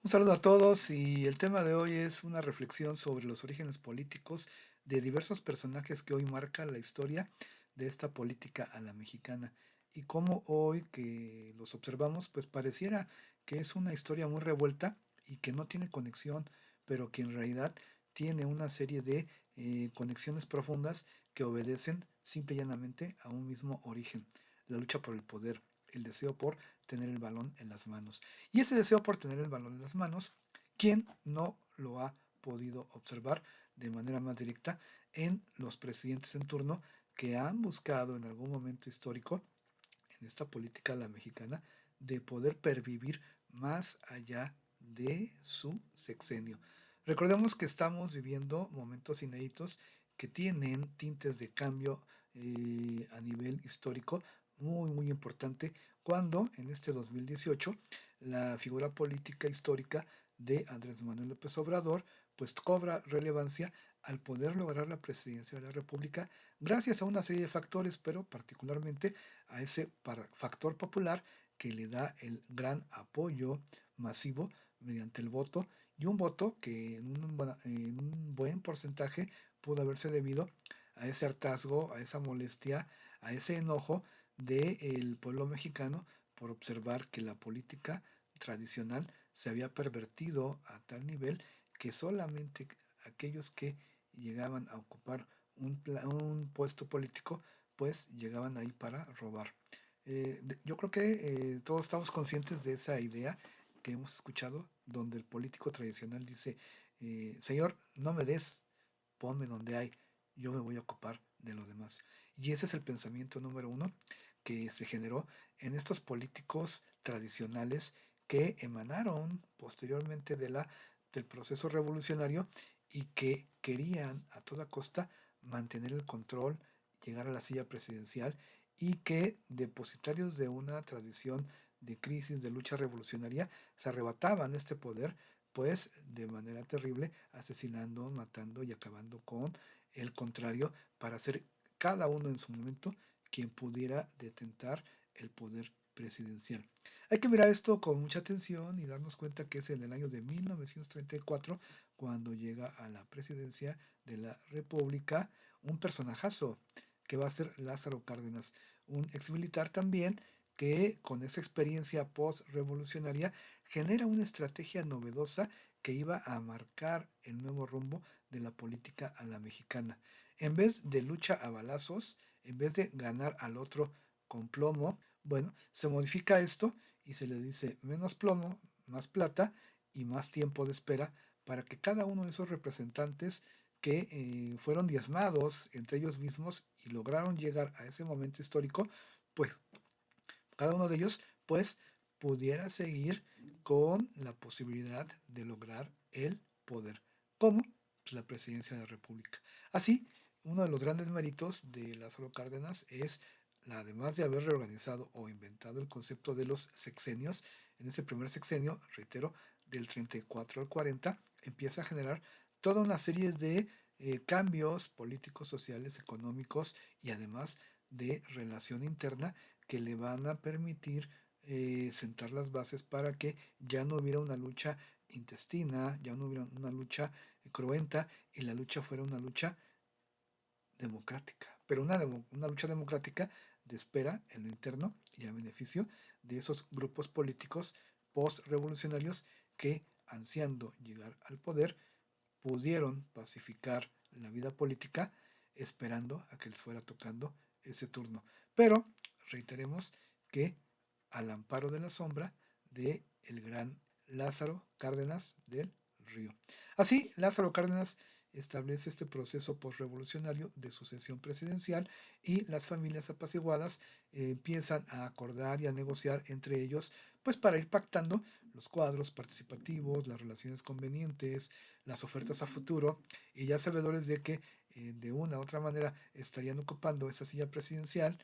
Un saludo a todos y el tema de hoy es una reflexión sobre los orígenes políticos de diversos personajes que hoy marcan la historia de esta política a la mexicana y cómo hoy que los observamos pues pareciera que es una historia muy revuelta y que no tiene conexión, pero que en realidad tiene una serie de conexiones profundas que obedecen simple y llanamente a un mismo origen, la lucha por el poder, el deseo por tener el balón en las manos. Y ese deseo por tener el balón en las manos, ¿quién no lo ha podido observar de manera más directa en los presidentes en turno que han buscado en algún momento histórico en esta política la mexicana de poder pervivir más allá de su sexenio? Recordemos que estamos viviendo momentos inéditos que tienen tintes de cambio a nivel histórico muy importante cuando en este 2018 la figura política histórica de Andrés Manuel López Obrador pues cobra relevancia al poder lograr la presidencia de la República gracias a una serie de factores, pero particularmente a ese factor popular que le da el gran apoyo masivo mediante el voto y un voto que en un buen porcentaje pudo haberse debido a ese hartazgo, a esa molestia, a ese enojo del pueblo mexicano por observar que la política tradicional se había pervertido a tal nivel que solamente aquellos que llegaban a ocupar un puesto político, pues llegaban ahí para robar. Yo creo que todos estamos conscientes de esa idea que hemos escuchado, donde el político tradicional dice, Señor, no me des, ponme donde hay, yo me voy a ocupar de lo demás. Y ese es el pensamiento número uno que se generó en estos políticos tradicionales que emanaron posteriormente del proceso revolucionario y que querían a toda costa mantener el control, llegar a la silla presidencial y que depositarios de una tradición de crisis, de lucha revolucionaria, se arrebataban este poder, pues de manera terrible, asesinando, matando y acabando con el contrario para ser cada uno en su momento quien pudiera detentar el poder presidencial. Hay que mirar esto con mucha atención y darnos cuenta que es en el año de 1934 cuando llega a la presidencia de la República un personajazo que va a ser Lázaro Cárdenas, un exmilitar también que con esa experiencia post-revolucionaria genera una estrategia novedosa que iba a marcar el nuevo rumbo de la política a la mexicana. En vez de lucha a balazos, en vez de ganar al otro con plomo, bueno, se modifica esto y se le dice menos plomo, más plata y más tiempo de espera para que cada uno de esos representantes que fueron diezmados entre ellos mismos y lograron llegar a ese momento histórico, pues cada uno de ellos pues pudiera seguir con la posibilidad de lograr el poder, como pues, la presidencia de la República. Así, uno de los grandes méritos de Lázaro Cárdenas es, además de haber reorganizado o inventado el concepto de los sexenios, en ese primer sexenio, reitero, del 34 al 40, empieza a generar toda una serie de cambios políticos, sociales, económicos y además de relación interna que le van a permitir sentar las bases para que ya no hubiera una lucha intestina, ya no hubiera una lucha cruenta y la lucha fuera una lucha democrática, pero una lucha democrática de espera en lo interno y a beneficio de esos grupos políticos post-revolucionarios que, ansiando llegar al poder, pudieron pacificar la vida política esperando a que les fuera tocando ese turno. Pero reiteremos que al amparo de la sombra de el gran Lázaro Cárdenas del Río. Así, Lázaro Cárdenas establece este proceso postrevolucionario de sucesión presidencial y las familias apaciguadas empiezan a acordar y a negociar entre ellos, pues para ir pactando los cuadros participativos, las relaciones convenientes, las ofertas a futuro, y ya sabedores de que de una u otra manera estarían ocupando esa silla presidencial,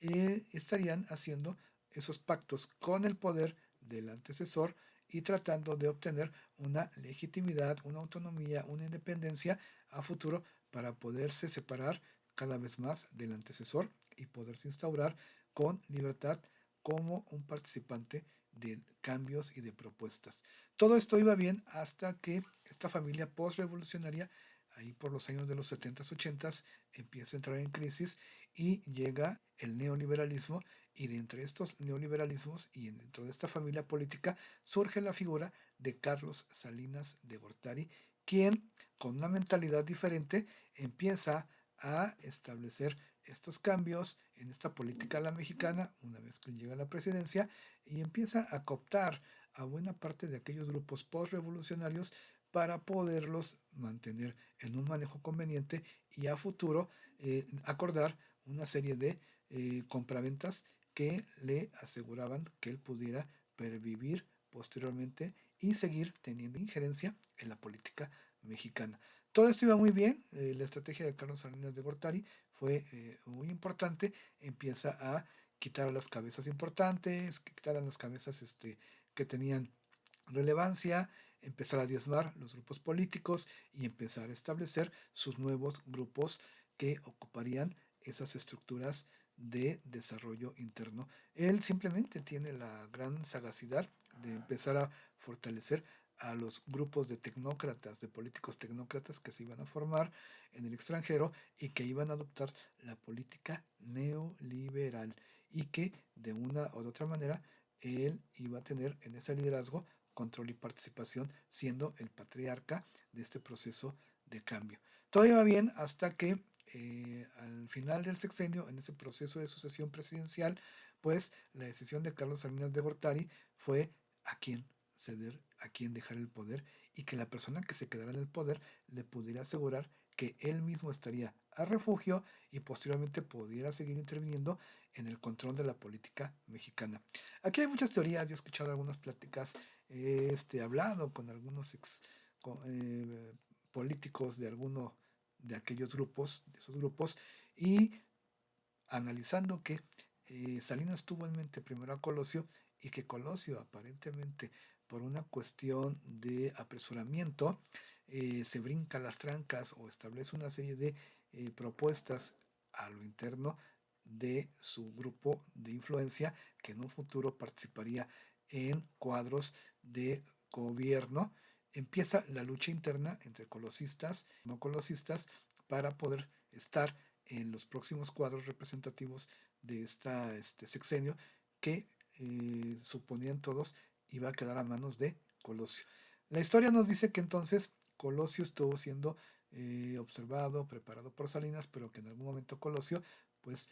estarían haciendo esos pactos con el poder del antecesor y tratando de obtener una legitimidad, una autonomía, una independencia a futuro para poderse separar cada vez más del antecesor y poderse instaurar con libertad como un participante de cambios y de propuestas. Todo esto iba bien hasta que esta familia post-revolucionaria, ahí por los años de los 70s, 80s, empieza a entrar en crisis y llega el neoliberalismo, y de entre estos neoliberalismos y dentro de esta familia política surge la figura de Carlos Salinas de Gortari, quien con una mentalidad diferente empieza a establecer estos cambios en esta política a la mexicana una vez que llega a la presidencia, y empieza a cooptar a buena parte de aquellos grupos postrevolucionarios para poderlos mantener en un manejo conveniente y a futuro acordar una serie de compraventas que le aseguraban que él pudiera pervivir posteriormente y seguir teniendo injerencia en la política mexicana. Todo esto iba muy bien, la estrategia de Carlos Salinas de Gortari fue muy importante, empieza a quitar a las cabezas importantes, quitar a las cabezas que tenían relevancia, empezar a diezmar los grupos políticos y empezar a establecer sus nuevos grupos que ocuparían esas estructuras de desarrollo interno. Él simplemente tiene la gran sagacidad de empezar a fortalecer a los grupos de tecnócratas, de políticos tecnócratas que se iban a formar en el extranjero y que iban a adoptar la política neoliberal, y que de una o de otra manera él iba a tener en ese liderazgo control y participación, siendo el patriarca de este proceso de cambio. Todo iba bien hasta que al final del sexenio, en ese proceso de sucesión presidencial, pues la decisión de Carlos Salinas de Gortari fue a quién ceder, a quién dejar el poder, y que la persona que se quedara en el poder le pudiera asegurar que él mismo estaría a refugio y posteriormente pudiera seguir interviniendo en el control de la política mexicana. Aquí hay muchas teorías, yo he escuchado algunas pláticas, he hablado con algunos políticos de alguno de aquellos grupos, de esos grupos, y analizando que Salinas tuvo en mente primero a Colosio, y que Colosio aparentemente por una cuestión de apresuramiento se brinca las trancas o establece una serie de propuestas a lo interno de su grupo de influencia, que en un futuro participaría en cuadros de gobierno. Empieza la lucha interna entre colosistas y no colosistas para poder estar en los próximos cuadros representativos de este sexenio, que suponían todos iba a quedar a manos de Colosio. La historia nos dice que entonces Colosio estuvo siendo observado, preparado por Salinas, pero que en algún momento Colosio pues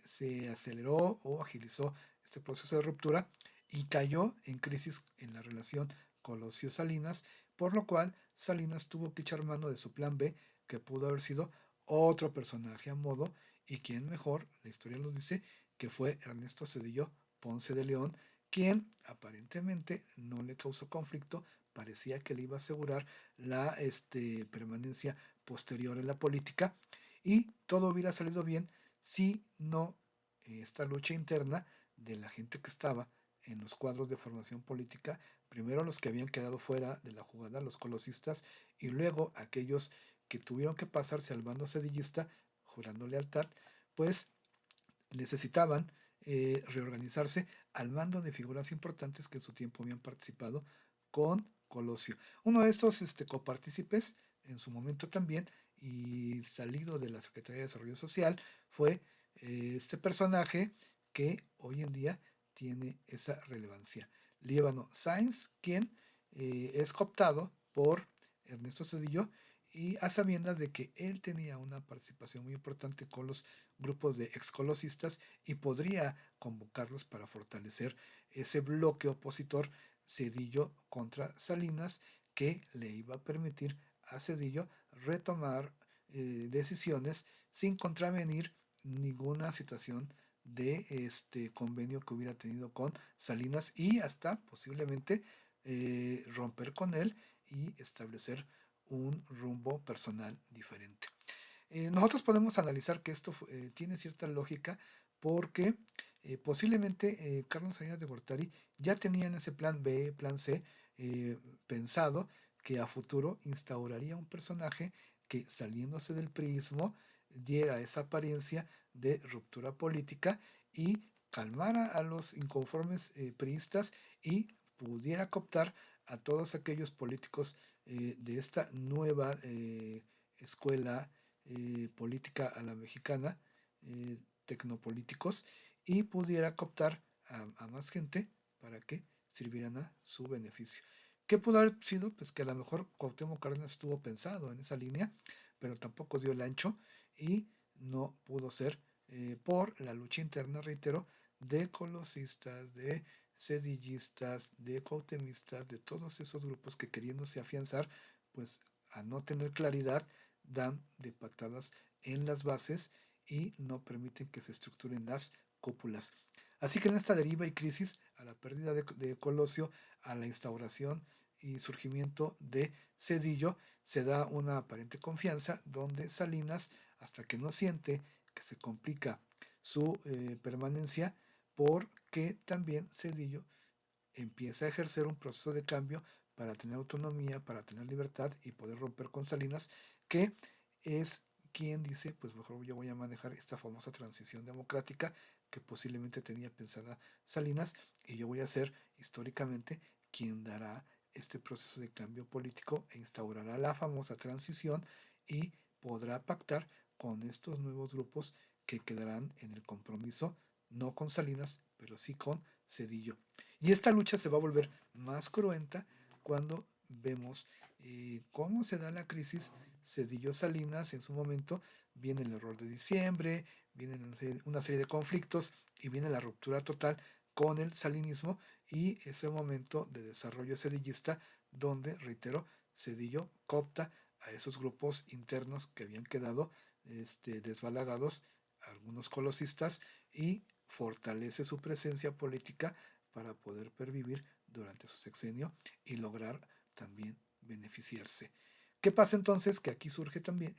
se aceleró o agilizó este proceso de ruptura y cayó en crisis en la relación Colosio-Salinas, por lo cual Salinas tuvo que echar mano de su plan B, que pudo haber sido otro personaje a modo, y quien mejor, la historia nos dice que fue Ernesto Zedillo Ponce de León, quien aparentemente no le causó conflicto, parecía que le iba a asegurar la permanencia posterior en la política, y todo hubiera salido bien si no esta lucha interna de la gente que estaba en los cuadros de formación política, primero los que habían quedado fuera de la jugada, los colosistas, y luego aquellos que tuvieron que pasarse al bando sedillista jurando lealtad, pues necesitaban reorganizarse al mando de figuras importantes que en su tiempo habían participado con Colosio. Uno de estos copartícipes, en su momento también, y salido de la Secretaría de Desarrollo Social, fue este personaje que hoy en día tiene esa relevancia. Líbano Sáenz, quien es cooptado por Ernesto Zedillo, y a sabiendas de que él tenía una participación muy importante con los grupos de excolosistas y podría convocarlos para fortalecer ese bloque opositor Zedillo contra Salinas, que le iba a permitir a Zedillo retomar decisiones sin contravenir ninguna situación de este convenio que hubiera tenido con Salinas, y hasta posiblemente romper con él y establecer un rumbo personal diferente. Nosotros podemos analizar que esto tiene cierta lógica, porque posiblemente Carlos Salinas de Gortari ya tenía en ese plan B, plan C, pensado que a futuro instauraría un personaje que, saliéndose del priismo, diera esa apariencia de ruptura política y calmara a los inconformes priistas y pudiera cooptar a todos aquellos políticos de esta nueva escuela política a la mexicana, tecnopolíticos, y pudiera cooptar a más gente para que sirvieran a su beneficio. ¿Qué pudo haber sido? Pues que a lo mejor Cuauhtémoc Cárdenas estuvo pensado en esa línea, pero tampoco dio el ancho y no pudo ser por la lucha interna, reitero, de colosistas, de sedillistas, de cuautemistas, de todos esos grupos que queriéndose afianzar, pues a no tener claridad, dan de patadas en las bases y no permiten que se estructuren las cúpulas. Así que en esta deriva y crisis, a la pérdida de Colosio, a la instauración y surgimiento de Cedillo, se da una aparente confianza donde Salinas, hasta que no siente que se complica su permanencia, porque también Cedillo empieza a ejercer un proceso de cambio para tener autonomía, para tener libertad y poder romper con Salinas, que es quien dice, pues mejor yo voy a manejar esta famosa transición democrática que posiblemente tenía pensada Salinas y yo voy a ser históricamente quien dará este proceso de cambio político e instaurará la famosa transición y podrá pactar con estos nuevos grupos que quedarán en el compromiso, no con Salinas, pero sí con Cedillo. Y esta lucha se va a volver más cruenta cuando vemos cómo se da la crisis Cedillo-Salinas en su momento. Viene el error de diciembre, viene una serie de conflictos y viene la ruptura total con el salinismo y ese momento de desarrollo cedillista donde, reitero, Cedillo coopta a esos grupos internos que habían quedado desbalagados, algunos colosistas, y fortalece su presencia política para poder pervivir durante su sexenio y lograr también beneficiarse. ¿Qué pasa entonces? Que aquí surge también,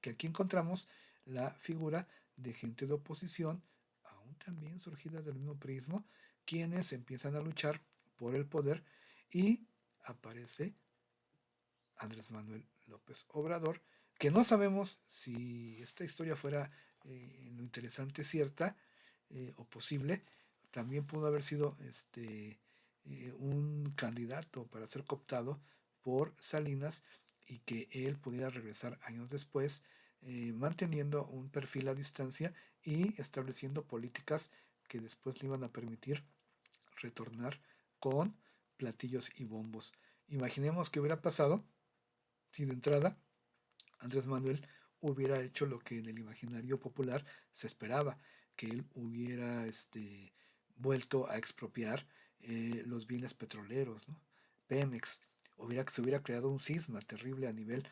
que aquí encontramos la figura de gente de oposición, aún también surgida del mismo prismo, quienes empiezan a luchar por el poder y aparece Andrés Manuel López Obrador, que no sabemos si esta historia fuera en lo interesante cierta o posible, también pudo haber sido un candidato para ser cooptado por Salinas y que él pudiera regresar años después, manteniendo un perfil a distancia y estableciendo políticas que después le iban a permitir retornar con platillos y bombos. Imaginemos que hubiera pasado si de entrada Andrés Manuel hubiera hecho lo que en el imaginario popular se esperaba, que él hubiera vuelto a expropiar los bienes petroleros, ¿no? Pemex, se hubiera creado un cisma terrible a nivel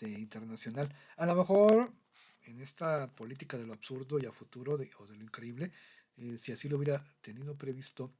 internacional. A lo mejor en esta política de lo absurdo y a futuro o de lo increíble, si así lo hubiera tenido previsto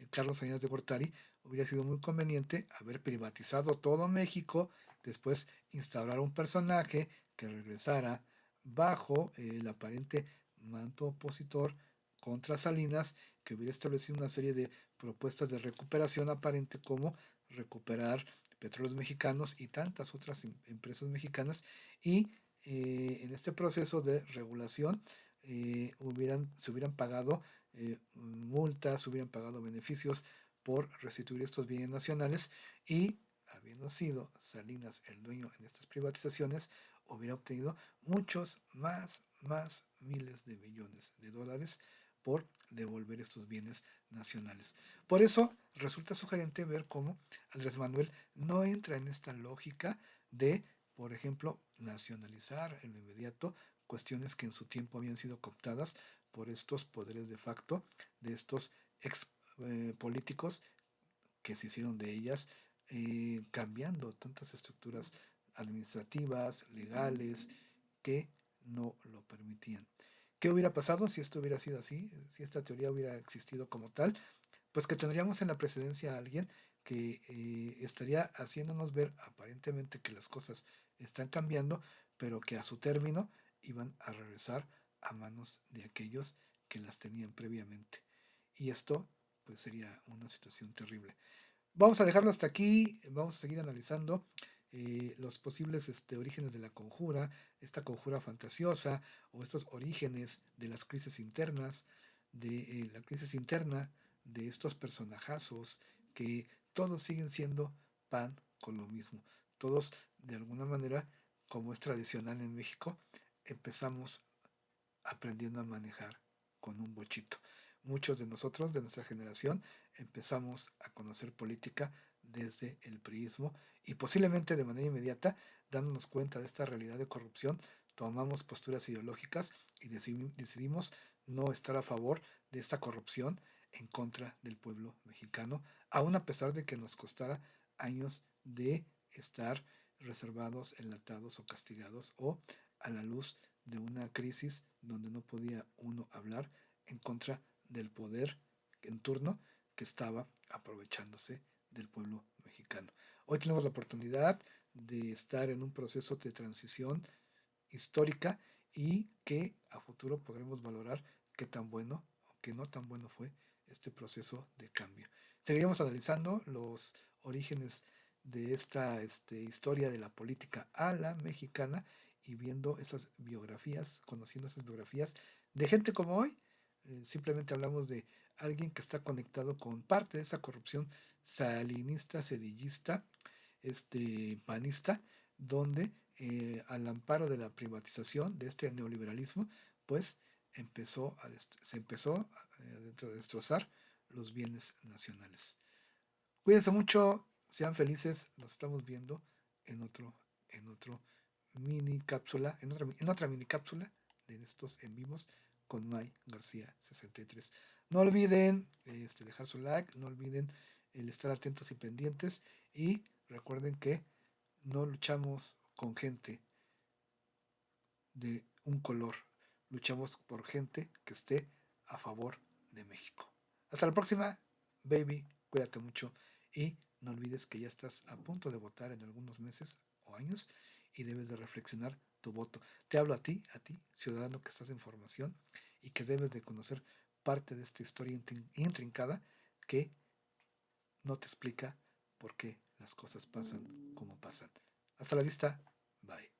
Carlos Salinas de Gortari, hubiera sido muy conveniente haber privatizado todo México, después instaurar un personaje que regresara bajo el aparente manto opositor contra Salinas, que hubiera establecido una serie de propuestas de recuperación aparente como recuperar petróleos mexicanos y tantas otras empresas mexicanas y en este proceso de regulación se hubieran pagado multas, se hubieran pagado beneficios por restituir estos bienes nacionales y habiendo sido Salinas el dueño en estas privatizaciones, hubiera obtenido muchos más miles de millones de dólares por devolver estos bienes nacionales. Por eso resulta sugerente ver cómo Andrés Manuel no entra en esta lógica de, por ejemplo, nacionalizar en lo inmediato cuestiones que en su tiempo habían sido cooptadas por estos poderes de facto de estos ex políticos que se hicieron de ellas, cambiando tantas estructuras administrativas, legales, que no lo permitían. ¿Qué hubiera pasado si esto hubiera sido así? Si esta teoría hubiera existido como tal, pues que tendríamos en la presidencia a alguien que estaría haciéndonos ver aparentemente que las cosas están cambiando, pero que a su término iban a regresar a manos de aquellos que las tenían previamente. Y esto pues sería una situación terrible. Vamos a dejarlo hasta aquí, vamos a seguir analizando los posibles orígenes de la conjura, esta conjura fantasiosa o estos orígenes de las crisis internas, de la crisis interna de estos personajazos que todos siguen siendo pan con lo mismo. Todos, de alguna manera, como es tradicional en México, empezamos aprendiendo a manejar con un bochito. Muchos de nosotros, de nuestra generación, empezamos a conocer política desde el priismo y posiblemente de manera inmediata, dándonos cuenta de esta realidad de corrupción, tomamos posturas ideológicas y decidimos no estar a favor de esta corrupción en contra del pueblo mexicano, aun a pesar de que nos costara años de estar reservados, enlatados o castigados o a la luz de una crisis donde no podía uno hablar en contra del poder en turno que estaba aprovechándose del pueblo mexicano. Hoy tenemos la oportunidad de estar en un proceso de transición histórica y que a futuro podremos valorar qué tan bueno o qué no tan bueno fue este proceso de cambio. Seguiremos analizando los orígenes de esta historia de la política a la mexicana y viendo esas biografías, conociendo esas biografías de gente como hoy. Simplemente hablamos de alguien que está conectado con parte de esa corrupción salinista, sedillista, panista, donde al amparo de la privatización, de este neoliberalismo, pues se empezó a destrozar los bienes nacionales. Cuídense mucho, sean felices, nos estamos viendo en otro mini cápsula, en otra mini cápsula de estos en vivos con May García 63. No olviden dejar su like, no olviden el estar atentos y pendientes y recuerden que no luchamos con gente de un color, luchamos por gente que esté a favor de México. Hasta la próxima, baby, cuídate mucho y no olvides que ya estás a punto de votar en algunos meses o años y debes de reflexionar tu voto. Te hablo a ti, ciudadano que estás en formación y que debes de conocer parte de esta historia intrincada que no te explica por qué las cosas pasan como pasan. Hasta la vista, bye.